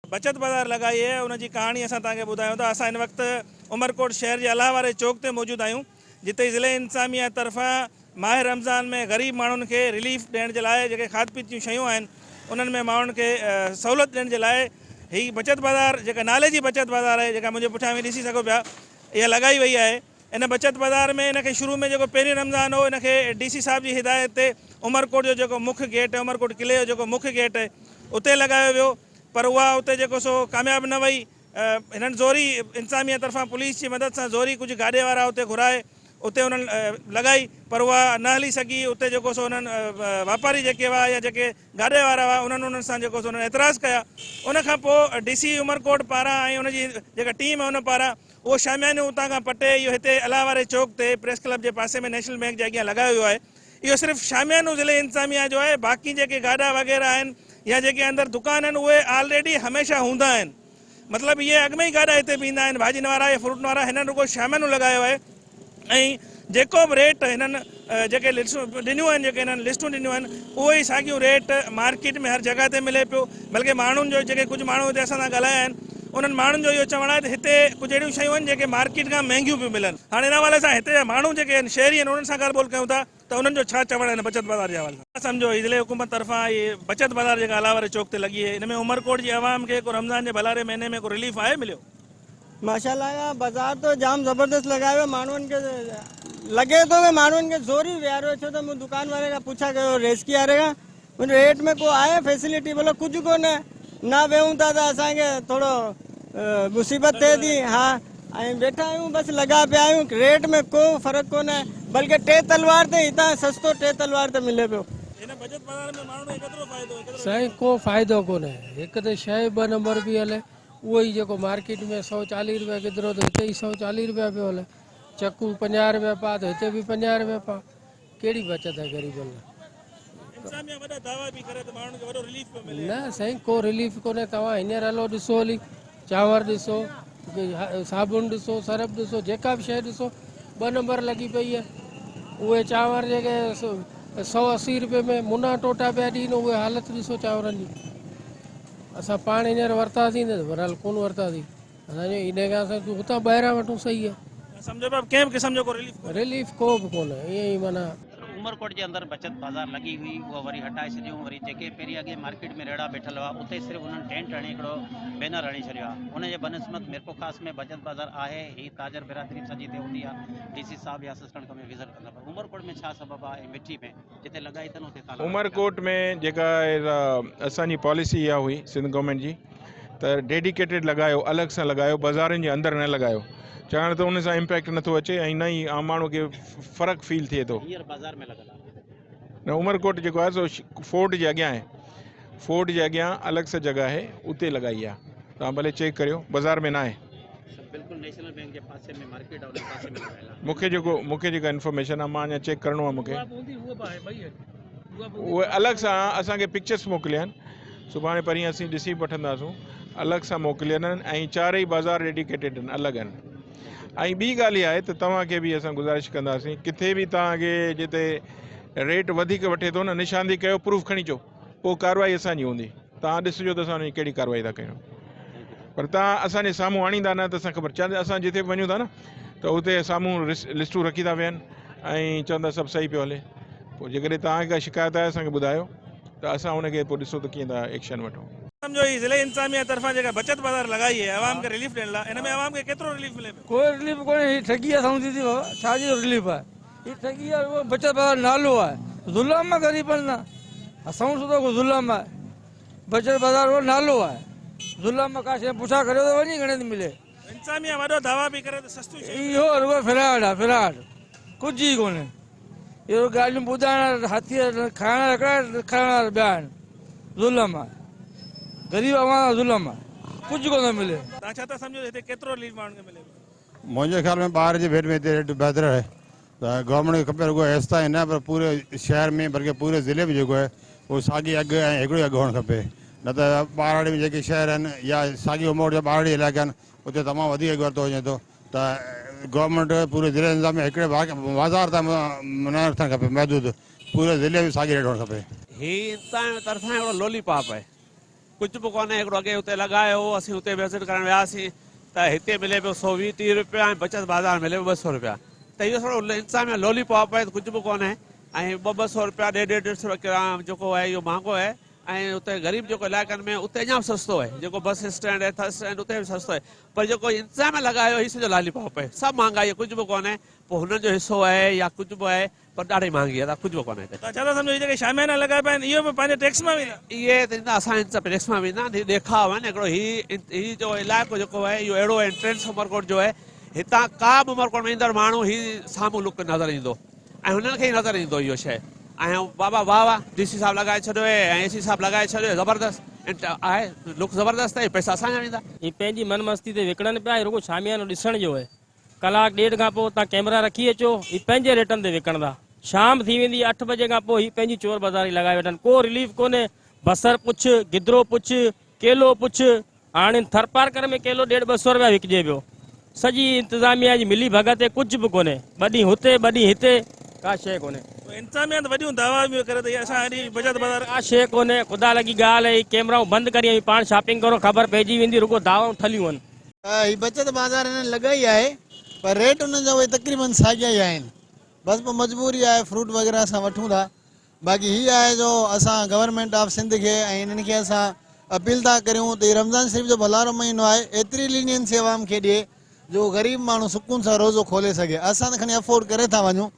बचत बाज़ार लगाई है, उनकी कहानी असां तव्हांखे ॿुधायूं था। असां हिन वक़्तु उमरकोट शहर के अलाह वारे चौक ते मौजूद आहियूं, जिते ज़िले इंतज़ामिया तरफ़ां माह रमज़ान में ग़रीब माण्हुनि खे रिलीफ ॾियण जे लाइ जेके खाद पीत जूं शयूं आहिनि उन्हनि में माण्हुनि खे सहूलियत ॾियण जे लाइ हीअ बचत बाज़ार जेका नाले जी बचत बाज़ार आहे, जेका मुंहिंजे पुठियां बि ॾिसी सघो पिया, इहा लॻाई वई आहे। इन बचत बाज़ार में इनखे शुरू में जेको पहिरीं रमज़ान हो, इनखे DC साहब जी हिदायत ते उमरकोट जो जेको मुख्य गेट आहे, उमरकोट किले जो जेको मुख्य गेट आहे उते लॻायो वियो, पर उहा उते जेको सो कामयाबु न वई। हिननि ज़ोरी इंतज़ामिया तरफ़ां पुलिस जी मदद सां ज़ोरी कुझु गाॾे वारा उते घुराए उते उन्हनि लॻाई, पर उहा न हली सघी। उते जेको सो उन्हनि वापारी जेके हुआ या जेके गाॾे वारा हुआ उन्हनि सां जेको सो उन्हनि एतिराज़ कया। उनखां पोइ DC उमरकोट पारां ऐं उनजी जेका टीम आहे उन पारां उहो शामियानियूं उतां खां पटे इहो हिते अलाह वारे चौक ते प्रेस क्लब जे पासे में नेशनल बैंक जे अॻियां लॻायो वियो आहे। इहो सिर्फ़ु शामियानो ज़िले इंतज़ामिया जो आहे, बाक़ी जेके गाॾा वग़ैरह आहिनि या जेके अंदर दुकान आहिनि उहे ऑलरेडी हमेशह हूंदा आहिनि। मतिलबु इहे अॻु में ई गाॾा हिते बीहंदा आहिनि, भाॼियुनि वारा या फ्रूटनि वारा। हिननि रुगो शामियानो लॻायो आहे ऐं जेको बि रेट हिननि जेके लिस्टूं ॾिनियूं आहिनि, जेके हिननि लिस्टूं ॾिनियूं आहिनि उहे ई साॻियूं रेट मार्केट में हर जॻह ते मिले पियो। बल्कि माण्हुनि जो जेके कुझु माण्हू हिते असां सां ॻाल्हाया आहिनि उन्हनि माण्हुनि जो इहो चवणु आहे त हिते कुझु अहिड़ियूं शयूं आहिनि जेके मार्केट खां महांगियूं पियूं मिलनि। हाणे हिन हवाले सां हिते जा माण्हू जेके आहिनि शहरी आहिनि उन्हनि सां ॻाल्हि ॿोल कयूं था त उन्हनि जो छा चवणु आहे बचत बाज़ार जे हवाले सां। सम्झो ज़िले हुकूमत तरफ़ां इहे बचत बाज़ार जेका अलाह वारे चौक ते लॻी आहे, हिन में उमरकोट जी आवाम खे को रमज़ान जे भलारे महीने में को रिलीफ आहे मिलियो? माशाल्लाह बाज़ार तो जाम ज़बरदस्त लगायो है। माण्हुनि खे लगे तो कि माण्हुनि खे ज़ोरी विहारियो छो त मूं दुकान वारे खां पुछा कयो रेस की हारेगा रेट में को आहे फैसिलिटी, बोलो कुझु कोन्हे, न वेहूं था त असांखे थोरो मुसीबत थिए थी। हाँ ऐं वेठा आहियूं बसि लॻा पिया आहियूं, रेट में को फ़र्क़ु कोन्हे, बल्कि टे तलवार ते हितां सस्तो टे तलवार ते मिले पियो। साईं को फ़ाइदो कोन्हे, हिकु त शइ 2 नंबर बि हले, उहो ई जेको मार्केट में 140 रुपया किधरो त हिते ई 140 रुपया पियो हले। चक्कू 50 रुपया पा त हिते बि 50 रुपया पा, कहिड़ी बचत आहे ग़रीबनि लाइ? इंतिज़ामिया वॾा दावा बि करे त माण्हुनि खे वॾो रिलीफ पियो मिले। न साईं को रिलीफ कोन्हे। तव्हां हींअर हलो ॾिसो हली चांवर ॾिसो, साबुण ॾिसो, सरफ ॾिसो, जेका बि शइ ॾिसो 2 नंबर लॻी पई आहे। उहे चांवर जेके 180 रुपए में मुना टोटा पिया ॾींहं, उहे हालत ॾिसो चांवरनि जी। असां पाण हींअर वरितासीं न, बहरहाल कोन वरितासीं असांजो, इन खां असां हुतां ॿाहिरां वठूं सही आहे। सम्झो पिया कंहिं बि क़िस्म जो को रिलीफ को बि कोन्हे, ईअं ई माना। उमरकोट के अंदर बचत बाज़ार लगी हुई, वो वरी हटाए छॾियूं। वरी जेके पहिरीं अॻे मार्केट में रेड़ा बैठल हुआ, उते सिर्फ़ु उन्हनि टेंट हणी हिकिड़ो बैनर हणी छॾियो आहे। उनजे बनस्बत मिरको ख़ास में बचत बाज़ार आहे, ही ताजर बिरादरी सॼी हिते हूंदी आहे। डीसी साहब या असिस्टेंट कमिश्नर विज़िट कंदा, पर उमरकोट में छा सबब आहे? मिठी में जिते लॻाई अथनि उते ताला। उमरकोट में जेका असांजी पॉलिसी इहा हुई सिंध गवर्नमेंट जी, त डेडिकेटेड लॻायो, अलॻि सां लॻायो, बाज़ारनि जे अंदरि न लॻायो, छाकाणि त उन सां इम्पैक्ट नथो अचे ऐं न ई आम माण्हू खे फ़र्क़ु फील थिए थो। हींअर बाज़ार में लॻल आहे न, उमरकोट जेको आहे सो फोर्ट जे अॻियां आहे, फोर्ट जे अॻियां अलॻि सां जॻह आहे, उते लॻाई आहे। तव्हां भले चेक करियो, बाज़ार में न आहे। बिल्कुल नेशनल बैंक के पासे में मार्केट आहे, उन पासे में लॻायल आहे। मूंखे जेका इन्फॉर्मेशन आहे, मां अञा चेक करिणो आहे मूंखे। उहे अलॻि सां असांखे पिक्चर्स मोकिलिया आहिनि, सुभाणे परीहं असीं ॾिसी वठंदासीं। अलॻि सां मोकिलियल आहिनि ऐं 4 ई बाज़ार डेडिकेटेड आहिनि, अलॻि आहिनि। ऐं ॿी ॻाल्हि इहा आहे त तव्हांखे बि असां गुज़ारिश कंदासीं, किथे बि तव्हांखे जिते रेट वधीक वठे थो न, निशानदी कयो, प्रूफ खणी अचो, पोइ कार्रवाई असांजी हूंदी। तव्हां ॾिसिजो त असां हुनजी कहिड़ी कार्रवाई था कयूं, पर तव्हां असांजे साम्हूं आणींदा न त असां ख़बर चवंदा। असां जिते बि वञूं था न, त उते साम्हूं लिस्टूं रखी था वेहनि ऐं चवंदा सभु सही पियो हले। पोइ जेकॾहिं तव्हांखे का शिकायत आहे असांखे ॿुधायो, त असां हुनखे पोइ ॾिसो त कीअं था एक्शन वठूं। समझो ही ज़िले इंतजामिया तरफां जेका बचत बाज़ार लगाई है आवाम के रिलीफ ॾियण लाइ, इन में आवाम खे केतिरो रिलीफ मिले? कोई रिलीफ कोन्हे। ही ठगी आहे, सम्झी थी छा जी रिलीफ आहे? ही ठगी आहे, उहो बचत बाज़ार नालो आहे, ज़ुल्म आहे ग़रीबनि लाइ। असां सुठो को ज़ुल्म आहे, बचत बाज़ार उहो नालो आहे, ज़ुल्म का शइ पुछा करे त वञी घणे थी मिले। इंतजामिया वॾो दावा बि करे त सस्तू इहो रुॻो फिराड आहे, फिराड, कुझु ई कोन्हे। इहो ॻाल्हियूं ॿुधाइण, हथीअ खाइण रखण खाइण ॿिया आहिनि, ज़ुल्म आहे, गरीब आवाम ज़ुल्म आहे, कुझु कोन मिले। तव्हां छा था सम्झो हिते केतिरो रिलीफ माण्हुनि खे मिले? मुंहिंजे ख्याल में 12 जे भेट में हिते रेट बहितर आहे। त गवर्नमेंट खे खपे रुॻो ऐसा ही न, पर पूरे शहर में बल्कि पूरे ज़िले में जेको आहे उहो साॻी अघु ऐं हिकिड़ो अघु हुअणु खपे। न त ॿारहड़ी में जेके शहर आहिनि या साॻी उमर जा ॿारहड़ी इलाइक़ा आहिनि, उते तमामु वधीक अघु वरितो वञे थो। त गवर्नमेंट पूरे ज़िले में हिकिड़े बाज़ार तां न रखणु खपे महदूद, पूरे ज़िले में साॻी रेट हुअणु खपे। हीउ इंतजाम तरफ़ां हिकिड़ो लोलीपॉप आहे, कुझु बि कोन्हे। हिकिड़ो अॻे हुते लॻायो, असीं हुते विज़िट करणु वियासीं त हिते मिले पियो 120-30 रुपया ऐं बचत बाज़ार मिले पियो 200 रुपया। त इहो थोरो इंतजामिया लोलीपॉप आहे, कुझु बि कोन्हे। ऐं 200 रुपया 150-150 रुपया जेको आहे इहो महांगो आहे। ऐं उते ग़रीब जेको इलाइक़नि में उते अञा बि सस्तो आहे, जेको बस स्टैंड आहे, थर्ड स्टैंड, उते बि सस्तो आहे। पर जेको इंतजाम लॻायो हीउ सॼो लॉलीपॉप आहे, सभु महांगाई आहे, कुझु बि कोन्हे। पोइ हुननि जो हिसो आहे या कुझु बि आहे, पर ॾाढी महांगी आहे, कुझु बि कोन्हे हिते। छा था सम्झो जेके शामियाना लॻाइबा आहिनि इहो बि पंहिंजे टैक्स मां वेंदा? इहे त असां टैक्स मां वेंदा, ॾेखाव आहे न हिकिड़ो। हीउ जो इलाइक़ो जेको आहे इहो अहिड़ो एंट्रेंस उमरकोट जो आहे, हितां का बि उमरकोट में ईंदड़ माण्हू हीउ साम्हूं लुक नज़र ईंदो ऐं हुननि खे ई नज़र ईंदो इहो शइ। ऐं बाबा वाह वाह, डीसी साहब लॻाए छॾियो ऐं एसी साहब लॻाए छॾियो, ज़बरदस्त आहे, लुक ज़बरदस्त आहे, पैसा असांजा वेंदा। ही पंहिंजी मनमस्ती ते विकिणनि पिया, रुॻो शामियानो ॾिसण जो आहे। कलाक ॾेढ खां पोइ तव्हां कैमरा रखी अचो, ही पंहिंजे रेटनि ते विकिणंदा। शाम थी वेंदी 8 बजे खां पोइ ही पंहिंजी चोर बाज़ारी लॻाए वेठनि, को रिलीफ कोन्हे। बसर पुछ, गिदरो पुछ, केलो पुछ, हाणे थरपारकर में केलो 150-200 रुपया विकिजे पियो। सॼी इंतज़ामिया जी मिली भगत आहे, कुझु बि कोन्हे। ॿ ॾींहं हुते 2 ॾींहं हिते, का शइ कोन्हे। इंतजामिया त वॾियूं दावा बि करे त असां हेॾी बचत बाज़ार, का शइ कोन्हे। ख़ुदा लॻी ॻाल्हि आहे, कैमराऊं बंदि करी पाण शॉपिंग करो, ख़बर पइजी वेंदी, रुॻो दावाऊं ठलियूं आहिनि। ही बचत बाज़ार हिननि लॻाई आहे, पर रेट हुननि जा उहे तक़रीबन साॻिया ई आहिनि। बसि पोइ मजबूरी आहे, फ्रूट वग़ैरह असां वठूं था। बाक़ी हीअ आहे जो असां गवर्नमेंट ऑफ सिंध खे ऐं हिननि खे असां अपील था करियूं त रमज़ान शरीफ़ जो भलारो महीनो आहे, एतिरी लीनियंसी आवाम खे ॾिए जो ग़रीब माण्हू सुकून सां रोज़ो खोले सघे। असां त खणी अफोर्ड करे था वञूं,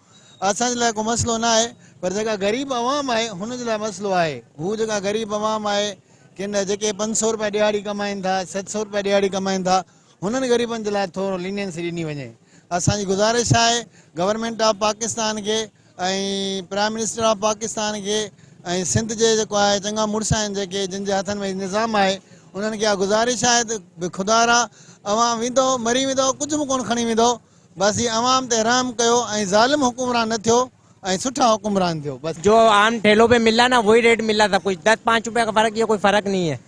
असांजे लाइ को मसइलो न आहे, पर जेका ग़रीब आवाम आहे हुनजे लाइ मसइलो आहे। हू जेका ग़रीब आवाम आहे, किन जेके 500 रुपया ॾिहाड़ी कमाइनि था, 700 रुपया ॾिहाड़ी कमाइनि था, हुननि ग़रीबनि जे लाइ थोरो लीनियंसी ॾिनी वञे। असांजी गुज़ारिश आहे गवर्नमेंट ऑफ पाकिस्तान खे ऐं प्राइम मिनिस्टर ऑफ पाकिस्तान खे ऐं सिंध जे जेको आहे चङा मुड़ुस आहिनि जेके जिन जे हथनि में निज़ाम आहे, उन्हनि खे इहा गुज़ारिश आहे त खुदारा अवाम वेंदो मरी वेंदो, कुझु बि कोन खणी वेंदो। बसि अवाम ते रहम कयो ऐं ज़ालिम हुकुमरान न थियो, सुठा हुक्मरान थियो बस। जो आम ठेलों पे मिला ना वही रेट मिला सब कुछ, 10-5 रुपए का फर्क, ये कोई फर्क नहीं है।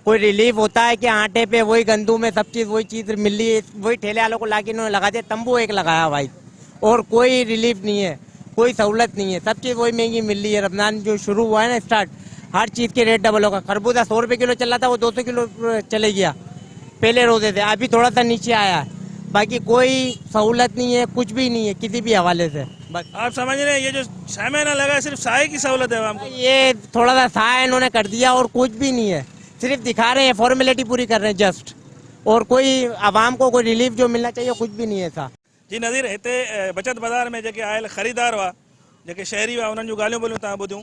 कोई रिलीफ होता है कि आटे पे वही गंदू में सब चीज़ वही चीज़ मिल रही है, वही ठेले वालों को लाके इन्होंने लगा दिया, तंबू एक लगाया भाई, और कोई रिलीफ नहीं है, कोई सहूलत नहीं है, सब चीज़ वही महंगी मिल रही है। रमज़ान जो शुरू हुआ है ना स्टार्ट, हर चीज़ के रेट डबल होगा। खरबूजा 100 रुपये किलो चल रहा था, वो 200 किलो चले गया पहले रोजे से, अभी थोड़ा सा नीचे आया है। बाकी कोई सहूलत नहीं है, कुछ भी नहीं है किसी भी हवाले से। बस आप समझ रहे हैं ये जो शामियाना लगा है सिर्फ साए की सहूलत है हमको, ये थोड़ा सा साया इन्होंने कर दिया और कुछ भी नहीं है, सिर्फ दिखा रहे हैं, फॉर्मेलिटी पूरी कर रहे हैं जस्ट, और कोई आवाम को कोई रिलीफ जो मिलना चाहिए कुछ भी नहीं है ऐसा। जी नज़ीर, हिते बचत बाज़ार में जेके आयल ख़रीदार हुआ, जेके शहरी हुआ, उन्हनि जूं ॻाल्हियूं ॿोलियूं तव्हां ॿुधियूं।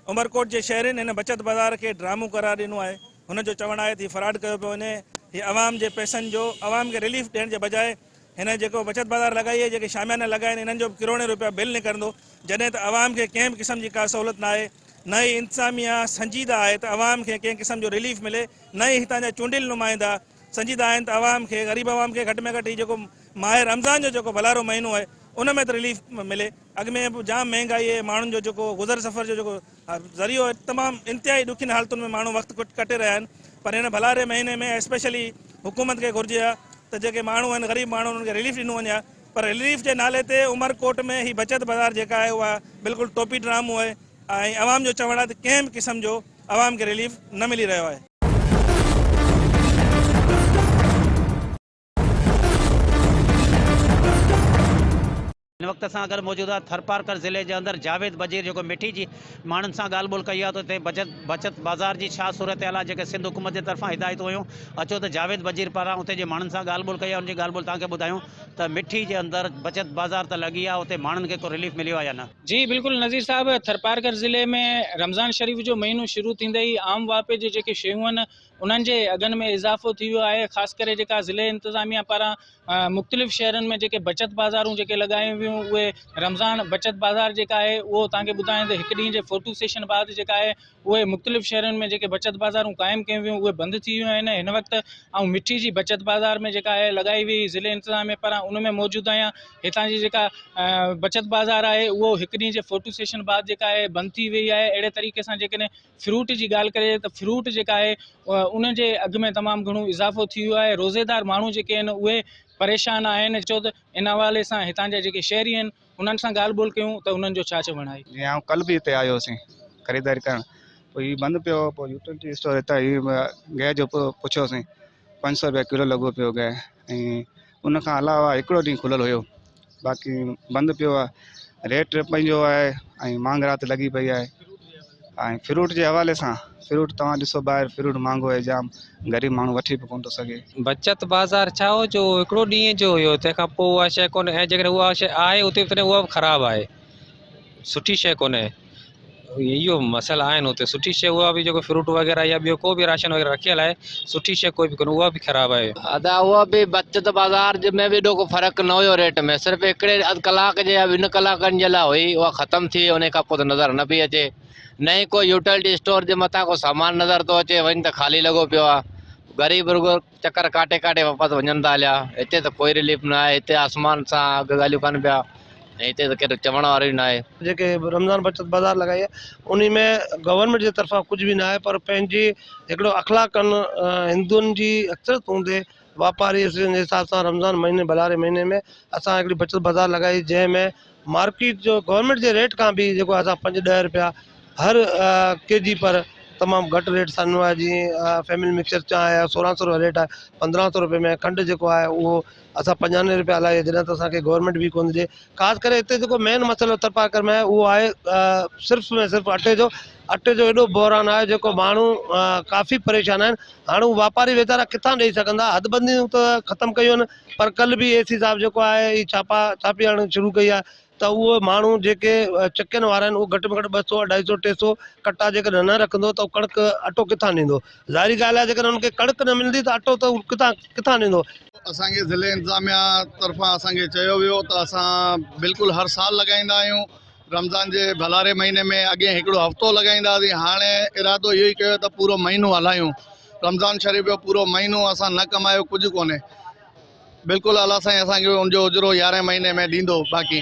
उमरकोट जे शहरनि हिन बचत बाज़ार खे ड्रामो करार ॾिनो आहे। हुन जो चवणु आहे त हीउ फ्रॉड कयो पियो वञे, हीअ आवाम जे पैसनि जो आवाम खे रिलीफ ॾियण जे बजाए हिन जेको बचत बाज़ार लॻाई आहे, जेके शामियाना लॻाया आहिनि, हिननि जो किरोड़े रुपया बिल निकिरंदो, जॾहिं त आवाम खे कंहिं बि क़िस्म जी का सहूलियत न आहे, न ई इंतज़ामिया संजीदा आहे त आवाम खे कंहिं क़िस्म जो रिलीफ मिले, न ई हितां जा चूंडियल नुमाइंदा संजीदा आहिनि त आवाम खे, ग़रीब आवाम खे घटि में घटि ही जेको माह रमज़ान जो जेको भलारो महीनो आहे उन में त रिलीफ मिले। अॻ में जाम महांगाई आहे, माण्हुनि जो जेको गुज़र सफ़र जो जेको ज़रियो आहे, तमामु इंतिहाई ॾुखियुनि हालतुनि में माण्हू वक़्तु कटे रहिया आहिनि, पर हिन भलारे महीने में स्पेशली हुकूमत खे घुरिजे आहे त जेके माण्हू आहिनि, ग़रीब माण्हू, उन्हनि खे रिलीफ ॾिनो वञे। पर रिलीफ जे नाले ते उमरकोट में ही बचत बाज़ार जेका आहे उहा बिल्कुलु टोपी ड्रामो आहे, ऐं आवाम जो चवणु आहे त कंहिं बि क़िस्म जो आवाम खे रिलीफ न मिली रहियो आहे। इन वक्त असां अगर मौजूदा थरपारकर ज़िले के अंदर जावेद बजीर जो मिठी जी मानन से गाल बोल कई तो बचत बाज़ार की छा सूरत हाल है, जो सिंध हुकूमत की तरफा हिदायत हुई, अचो तो जावेद बजीर पारा उते जे मानन से गाल बोल कई, उनकी गाल बोल तक बुधायूं तो मिठी के अंदर बचत बाज़ार तो लगी है, उते मानन के को रिलीफ मिलो या ना? जी बिल्कुल नज़ीर साहब, थरपारकर ज़िले में रमज़ान शरीफ जो महीनो शुरू थींदे ही आम वापे जे जेके शयूं आहिनि उन्हनि जे अघनि में इज़ाफ़ो थी वियो आहे। ख़ासि करे जेका ज़िले इंतज़ामिया पारां मुख़्तलिफ़ शहरनि में जेके बचत बाज़ारूं जेके लॻायूं वियूं, उहे रमज़ान बचत बाज़ार जेका आहे उहो तव्हांखे ॿुधायां त हिकु ॾींहं जे फ़ोटो सेशन बाद जेका आहे उहे मुख़्तलिफ़ शहरनि में जेके बचत बाज़ारूं क़ाइमु कयूं वियूं उहे बंदि थी वियूं आहिनि हिन वक़्तु। ऐं मिठी जी बचत बाज़ार में जेका आहे लॻाई हुई ज़िले इंतज़ामिया पारां, उन में मौजूदु आहियां। हितां जी जेका बचत बाज़ार आहे उहो हिकु ॾींहं जे फ़ोटो सेशन बाद जेका आहे बंदि थी वई आहे। अहिड़े तरीक़े सां जेकॾहिं फ्रूट जी ॻाल्हि करे त फ्रूट जेका आहे उन जे अघ में तमामु घणो इज़ाफ़ो थी वियो आहे। रोज़ेदार माण्हू जेके आहिनि उहे परेशान आहिनि। छो त इन हवाले सां हितां जा जेके शहरी आहिनि उन्हनि सां ॻाल्हि ॿोल कयूं त उन्हनि जो छा चवणु आहे। जीअं आउं कल्ह बि हिते आयो हुअसीं ख़रीदारी करणु, पोइ हीउ बंदि पियो, पोइ यूटिलिटी स्टोर हितां हीउ गैस जो पुछियोसीं, 500 रुपया किलो लॻो पियो गैस, ऐं उनखां अलावा हिकिड़ो ॾींहुं खुलियलु हुयो, बाक़ी बंदि पियो आहे। रेट पंहिंजो आहे ऐं मांग राति लॻी पई आहे। ऐं फ्रूट जे हवाले सां फ्रूट तव्हां ॾिसो ॿाहिरि फ्रूट महांगो आहे जाम, ग़रीब माण्हू वठी बि कोन थो सघे। बचत बाज़ार छा हो जो हिकिड़ो ॾींहं जो हुयो, तंहिंखां पोइ उहा शइ कोन्हे, ऐं जेकॾहिं उहा शइ आहे उते तॾहिं उहा बि ख़राबु आहे, सुठी शइ कोन्हे। इहो मसइला आहिनि उते, सुठी शइ उहा बि जेको फ्रूट वग़ैरह या ॿियो को बि राशन वग़ैरह रखियल आहे, सुठी शइ कोई बि कोन्हे, उहा बि ख़राबु आहे। अदा उहा बि बचत बाज़ार में बि एॾो को फ़र्क़ु न हुयो रेट में, सिर्फ़ु हिकिड़े अधु कलाक जे या 2 कलाकनि जे लाइ हुई, उहा ख़तमु थी, उन खां पोइ त नज़र न पई अचे। न ई कोई यूटिलिटी स्टोर जे मथां को सामान नज़र थो अचे, वञी त ख़ाली लॻो पियो आहे। ग़रीब रुगो चकर काटे काटे वापसि वञनि था हलिया। हिते त कोई रिलीफ न आहे, हिते आसमान सां अघु ॻाल्हियूं कान पिया, ऐं हिते त केरु चवण वारो ई न आहे। जेके रमज़ान बचत बाज़ार लॻाई आहे उन में गवर्नमेंट जे तरफ़ां कुझु बि न आहे, पर पंहिंजी हिकिड़ो अख़लाक़नि हिंदुअनि जी अक्सरत हूंदे वापारी जे हिसाब सां रमज़ान महीने भलारे महीने में असां हिकिड़ी बचत बाज़ार लॻाई, जंहिंमें मार्केट जो गवर्नमेंट जे रेट खां बि जेको असां 5-10 रुपया हर केजी पर तमामु घटि रेट सां ॾिनो आहे। जीअं फैमिली मिक्सचर चांहि आहे 1600 रुपया रेट आहे, 1500 रुपये में खंडु जेको आहे उहो असां 95 रुपया हलाए, जॾहिं त असांखे गवर्नमेंट बि कोन ॾिए। ख़ासि करे हिते जेको मेन मसइलो थरपारकर में आहे उहो आहे सिर्फ़ु में सिर्फ़ु अटे जो एॾो बहिरान आहे जेको माण्हू काफ़ी परेशान आहिनि। हाणे हू वापारी वीचारा किथां ॾेई सघंदा, हदबंदियूं त ख़तमु कयूं आहिनि, पर कल्ह बि एसी साहिब जेको आहे ही छापी हणणु शुरू कई आहे, त उहो माण्हू जेके चकियुनि वारा आहिनि उहो घटि में घटि 200, 250, 300 कटा जेकॾहिं न रखंदो त कणिक अटो किथां ॾींदो। ज़ाहिरी ॻाल्हि आहे जेकॾहिं हुनखे कणिक न मिलंदी त अटो त किथां ॾींदो। असांखे ज़िले इंतज़ामिया तरफ़ां असांखे चयो वियो त असां बिल्कुलु हर साल लॻाईंदा आहियूं। रमज़ान जे भलारे महीने में अॻे हिकिड़ो हफ़्तो लॻाईंदा हुआसीं, हाणे इरादो इहो ई कयो त पूरो महीनो हलायूं। रमज़ान शरीफ़ जो पूरो महीनो असां न कमायो कुझु कोन्हे, बिल्कुलु अलाह साईं असांखे हुनजो उजरो 11 महीने में ॾींदो। बाक़ी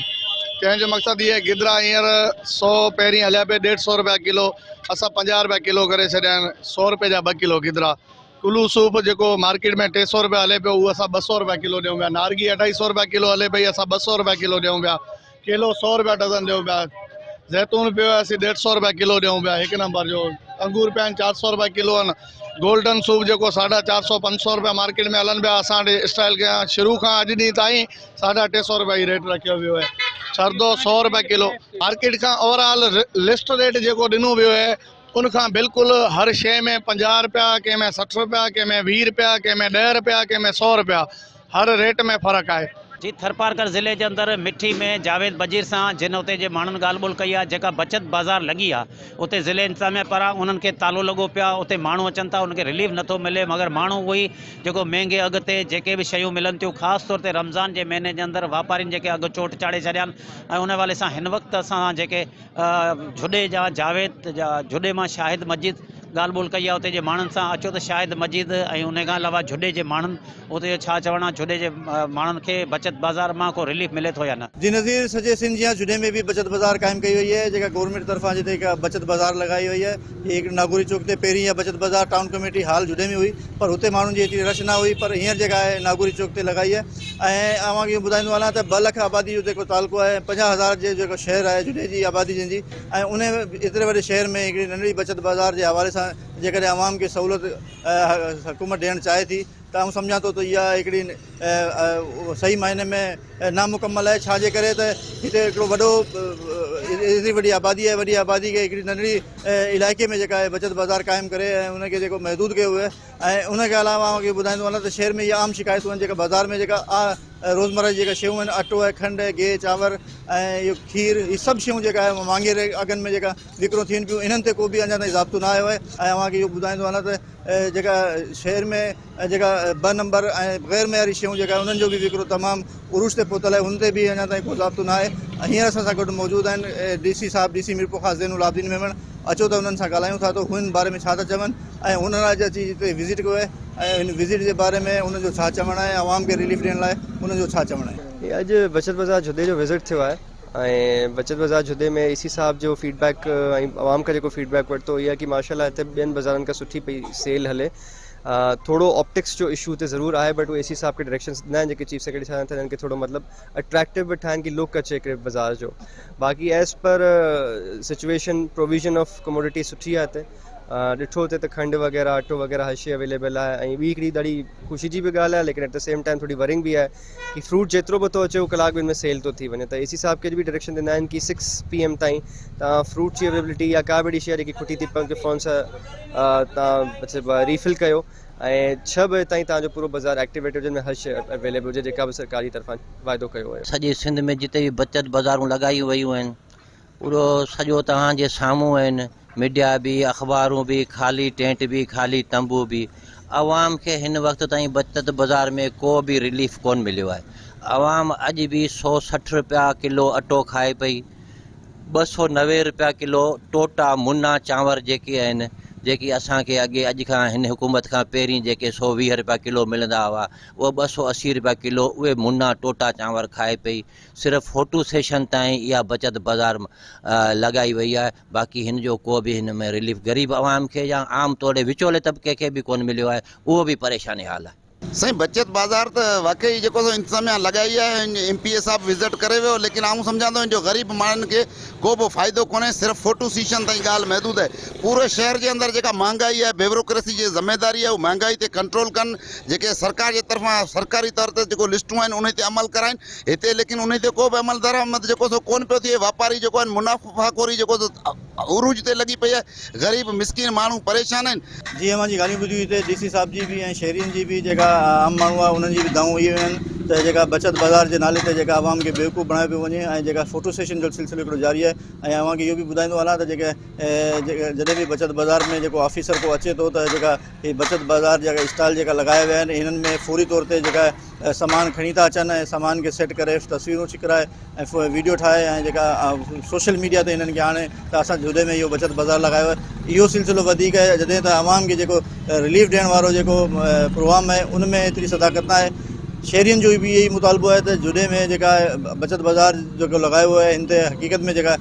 कहने मकसद ये गिदरा हींअर 100 पहिरीं हलिया पे 150 रुपया किलो, असां 50 रुपया किलो करे छॾिया आहिनि। 100 रुपये जा 2 किलो गिदरा। कुल्लू सूप जेको मार्केट में 300 रुपया हले पियो, उहो असां 200 रुपया किलो ॾियूं पिया। नारगी 250 रुपया किलो हले पई, असां 200 रुपया किलो ॾियूं पिया। केलो 100 रुपया डज़न ॾियूं पिया। जैतून पियो आहे असीं 150 रुपया किलो ॾियूं पिया 1 नंबर जो। अंगूर पिया आहिनि 400 रुपया किलो आहिनि। गोल्डन सूप जेको 450 500 रुपया मार्केट में हलनि पिया, असां वटि स्टाइल कया शुरू खां अॼु ॾींहं ताईं 350 रुपया ई रेट रखियो वियो आहे। शरदो 100 रुपया किलो। मार्केट खां ओवरऑल लिस्ट रेट जेको ॾिनो वियो आहे उनखां बिल्कुलु हर शइ में 50 रुपया, कंहिं में 60 रुपया, कंहिं में 20 रुपया, कंहिं में 10 रुपया, कंहिं में 100 रुपया, हर रेट में फ़र्क़ु आहे। जी थरपारकर ज़िले के अंदर मिठी में जावेद बजीर सां जिन उते जे माण्हुनि ॻाल्हि ॿोल कई आहे, जेका बचत बाज़ार लॻी आहे उते ज़िले इंतज़ामिया पारां उन्हनि खे तालो लॻो पिया, उते माण्हू अचनि था, उनखे रिलीफ नथो मिले, मगर माण्हू उहे जेको महांगे अघ ते जेके बि शयूं मिलनि थियूं, ख़ासि तौर ते रमज़ान जे महीने जे अंदरि वापारियुनि जेके अघु चोट चाढ़े छॾिया आहिनि। ऐं उन वाले सां हिन वक़्तु असां जेके झुॾे जा जावेद जा झुॾे मां शाहिद मजीद ॻाल्हि ॿोल कई आहे उते जे माण्हुनि सां। अचो त शाहिद मजीद ऐं उन खां अलावा झुॾे जे माण्हुनि उते जो छा चवणु आहे, झुॾे जे माण्हुनि खे बचत बाज़ार मां को रिलीफ मिले थो या न? जी नज़ीर, सॼे सिंध या झुॾे में भी बचत बाज़ार कायम कई हुई है, जेका गवर्नमेंट तरफा जिते बचत बाज़ार लगाई हुई है। ये एक नागौरी चौक ते पहिरीं या बचत बाज़ार टाउन कमेटी हाल झुॾे में हुई, पर हुते माण्हुनि जी एतिरी रश न हुई, पर हींअर जेका आहे नागौरी चौक ते लगाई है। ऐं अवां खे ॿुधाईंदो हलां त 2 लाख आबादी जो जेको तालुको आहे, 50,000 जो जेको शहर आहे झुॾे जी आबादी जंहिंजी, ऐं उन एतिरे वॾे शहर में हिकिड़ी नंढड़ी बचत बाज़ार जे हवाले सां जेकॾहिं आवाम खे सहूलियत हुकूमत ॾियणु चाहे थी त आउं सम्झां थो त इहा हिकिड़ी सही मायने में नामुकम्मल आहे। छाजे करे त हिते हिकिड़ो वॾो एतिरी वॾी आबादी आहे, वॾी आबादी खे हिकिड़ी नंढड़ी इलाइक़े में जेका आहे बचत बाज़ार क़ाइमु करे ऐं उनखे जेको महदूद कयो आहे। ऐं उनखे अलावा मूंखे ॿुधाईंदो वञा त शहर में इहा आम शिकायतूं आहिनि जेका बाज़ार में जेका रोज़मर्रा जी जेका शयूं आहिनि, अटो आहे, खंडु आहे, गिहु चांवर ऐं इहो खीर, हीअ सभु शयूं जेका आहे महांगे अघनि में जेका विकिरो थियनि पियूं, इन्हनि ते को बि अञा ताईं ज़ाब्तो न आयो आहे। ऐं अव्हांखे इहो ॿुधाईंदो वञा त जेका शहर में जेका 2 नंबर ऐं ग़ैर मयारी शयूं जेका उन्हनि जो बि विकिरो तमामु उरूज ते पहुतल आहे, हुन ते बि अञा ताईं को ज़ाब्तो न आहे। हींअर असां सां गॾु मौजूदु आहिनि DC साहिबु, DC मीरपुर ख़ासि ज़ैनुल आबिदीन मेमण। अचो त उन्हनि सां ॻाल्हायूं था त हुन बारे में छा था चवनि ऐं उन्हनि अॼु अची हिते विज़िट कयो आहे ऐं हिन विज़िट जे बारे में उन्हनि जो छा चवणु आहे, आवाम खे रिलीफ ॾियण लाइ उन्हनि जो छा चवणु आहे। अॼु बचत बाज़ार झुॾे जो विज़िट थियो आहे ऐं बचत बाज़ार झुॾे में AC साहिब जो फीडबैक ऐं आवाम खां जेको फीडबैक वरितो इहा कि माशाल्लाह हिते ॿियनि बाज़ारनि खां सुठी पई सेल हले। थोड़ो ऑप्टिक्स जो इशू तो ज़रूर है, बट वो AC साहब के डायरेक्शंस न जेके चीफ सेक्रेटरी साहब थे थोड़ा मतलब अट्रैक्टिव भी ठाहिनि कि लुक अचे हिकिड़े बाज़ार जो। बाक़ी as per situation provision of commodity सुठी आहे हिते। ॾिठो हुते त खंडु वग़ैरह अटो वग़ैरह हर शइ अवेलेबल आहे। ऐं ॿी हिकिड़ी ॾाढी ख़ुशी जी बि ॻाल्हि आहे, लेकिन एट द सेम टाइम थोड़ी वरिंग भी है कि फ्रूट जेतिरो बि थो अचे उहो कलाक ॿिनि में सेल तो थी वञे। त AC साहब के भी डायरेक्शन ॾिना आहिनि कि 6 PM ताईं तव्हां फ्रूट जी अवेलेबिलिटी या का बि शइ जेकी खुटी थी पए फ़ोन सां तव्हां रीफिल कयो ऐं 6 बजे ताईं तव्हांजो पूरो बाज़ार एक्टिवेटेड हुजे, हर शइ अवेलेबल हुजे जेका बि सरकारी तरफ़ां वाइदो कयो आहे। सॼे सिंध में जिते भी बचत बाज़ारूं लॻायूं वयूं आहिनि पूरो सॼो तव्हांजे साम्हूं आहिनि। मीडिया भी, अख़बारूं भी खाली, टेंट भी खाली, तंबू भी। आवाम खे हिन वक़्त ताईं बचत बाज़ार में को भी रिलीफ कोन मिलियो आहे। आवाम अॼु भी 160 रुपया किलो अटो खाए पई, 290 रुपया किलो टोटा मुना चांवर जेके आहिनि, जेकी असांखे अॼु खां हिन हुकूमत खां पहिरीं जेके 120 रुपया किलो मिलंदा हुआ उहे 280 रुपया किलो उहे मुना टोटा चांवर खाए पई। सिर्फ़ु फोटो सेशन ताईं इहा बचत बाज़ार लॻाई वई आहे। बाक़ी हिन जो को बि हिन में रिलीफ ग़रीब आवाम खे या आम तौर विचोले तबिके खे बि कोन मिलियो आहे, उहो बि परेशानी हाल आहे। साईं बचत बाज़ार तो वाकई जो इंतजामिया लगाई है, MPA साहब विजिट करे वो, लेकिन आऊँ समझा तो जो गरीब मानन के को भी फ़ायदो कोने, सिर्फ फोटो सेशन ताईं गाल महदूद है। पूरे शहर के अंदर जो महंगाई है, ब्यूरोक्रेसी की जिम्मेदारी है वो महंगाई ते कंट्रोल कन, जेके सरकार के तरफा सरकारी तौर पर जो लिस्टूं आहिनि उन ते अमल कराइन हिते, लेकिन उन ते को भी अमल दरामद जो कोन पियो थिए। वापारी जो मुनाफ़ाखोरी जो उरूज ते लगी पई है, गरीब मिसकिन मानू परेशान आहिनि। जी अमां जी ॻाल्हियूं ॿुधियूं हिते DC साहब जी भी ऐं शहरियुनि जी भी जेका आम माण्हू आहे उन्हनि जी भी दाऊं इहे आहिनि त जेका बचत बाज़ार जे नाले ते जेका आवाम खे बेवकूफ़ बणायो पियो वञे ऐं जेका फोटो सेशन जो सिलसिलो हिकिड़ो जारी आहे। ऐं अव्हां खे इहो बि ॿुधाईंदो हलां त जॾहिं बि बचत बाज़ार में जेको ऑफिसर को अचे थो त जेका हीअ बचत बाज़ार जेका स्टॉल जेका लॻाया विया आहिनि हिननि में फौरी तौर ते जेका सामान खणी था अचनि ऐं सामान खे सेट करे तस्वीरूं छिकराए ऐं वीडियो ठाहे ऐं जेका सोशल मीडिया ते हिननि खे हाणे त असां झुॾे में इहो बचत बाज़ार लॻायो आहे। इहो सिलसिलो वधीक आहे जॾहिं त आवाम खे जेको रिलीफ ॾियण वारो जेको प्रोग्राम आहे उन में एतिरी सदाकत न आहे। शहरियन जो भी यही मुतालबो है तो जुड़े में जेका बचत बाज़ार जो लगायो हुआ है इनते हकीकत में जेका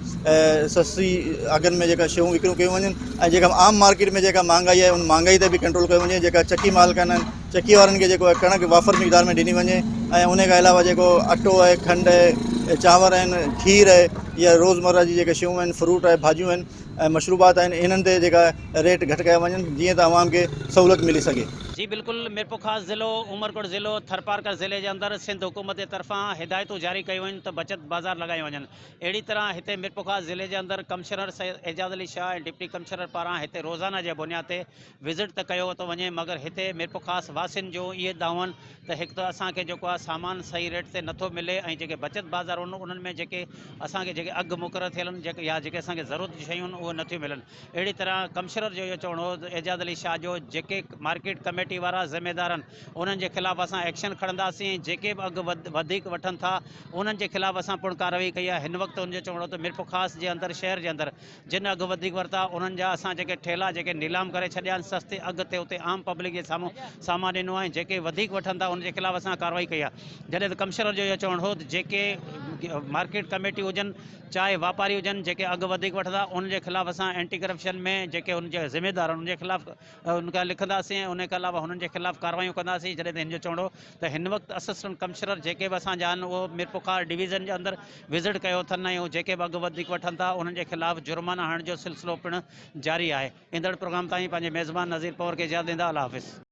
सस्ती अगन में जेका शयूं विकिणूं कयूं वञनि ऐं जेका आम मार्केट में जेका महंगाई है उन महंगाई ते भी कंट्रोल कयो वञे। जेका चक्की माल कनि चक्की वारनि खे जेको कणक वाफ़र मिक़दार में ॾिनी वञे ऐं उन खां अलावा जेको अटो आहे खंड आहे चांवर आहिनि खीर आहे या रोज़मर्रा जी जेके शयूं आहिनि फ्रूट आहे भाॼियूं आहिनि ऐं मशरूबात आहिनि इन्हनि ते जेका रेट घटि कया वञनि जीअं त आवाम खे सहूलियत मिली सघे। जी बिल्कुल, मीरपुर ख़ास ज़िलो उमरकोट ज़िलो थरपारकर ज़िले के अंदर सिंध हुकूमत की तरफ़ां हिदायतूं जारी कयूं आहिनि त बचत बाज़ार लगाई वञनि। अहिड़ी तरह हिते मीरपुर ख़ास ज़िले के अंदर कमिश्नर एजाज़ अली शाह ऐं डिप्टी कमिश्नर पारां हिते रोज़ाना जे बुनियाद ते विज़िट त कयो थो वञे, मगर हिते मीरपुर ख़ास वासियुनि जो इहे दावनि त हिकु त असांखे जेको आहे सामान सही रेट ते नथो मिले ऐं जेके बचत बाज़ार आहिनि उन्हनि में जेके असांखे जेके अघु मुक़ररु थियल आहिनि जेके या जेके असांखे ज़रूरत जी शयूं आहिनि उहे नथियूं मिलनि। अहिड़ी तरह कमिश्नर जो इहो चवणो हो एजाज़ अली शाह जो जेके मार्केट कमेटी वारा ज़िम्मेदार उन्हनि जे ख़िलाफ़ असां एक्शन खणंदासीं, जेके बि अघु वधीक वठनि था उन्हनि जे ख़िलाफ़ असां पिणु कार्रवाई कई आहे। हिन वक़्तु उनजो चवणो त मीरपुर ख़ास जे अंदरि शहर जे अंदरि जिन अघु वधीक वरिता उन्हनि जा असां जेके ठेला जेके नीलाम करे छॾिया आहिनि सस्ते अघु ते उते आम पब्लिक जे साम्हूं सामान ॾिनो आहे। जेके वधीक वठनि था उनजे ख़िलाफ़ असां कार्रवाई कई आहे। जॾहिं त कमिश्नर जो इहो चवणो हो त जेके मार्केट कमेटी हुजनि चाहे वापारी हुजनि जेके अघु वधीक वठंदा उनजे ख़िलाफ़ असां एंटी करप्शन में जेके उनजे ज़िम्मेदार आहिनि उनजे ख़िलाफ़ उनखां लिखंदासीं ऐं उनजे अलावा हुननि जे ख़िलाफ़ कार्रवाइयूं कंदासीं। जॾहिं त हिन जो चवणो त हिन वक़्तु असिस्टेंट कमिश्नर जेके बि असांजा आहिनि उहो मीरपुर ख़ास डिवीज़न जे अंदरि विज़िट कयो अथनि ऐं जेके बि अघु वधीक वठनि था उन्हनि जे ख़िलाफ़ जुर्माना हणण जो सिलसिलो पिणु जारी आहे। ईंदड़ प्रोग्राम ताईं पंहिंजे मेज़बान नज़ीर पवर खे इजाज़त ॾींदा। अल्लाह हाफ़िज़।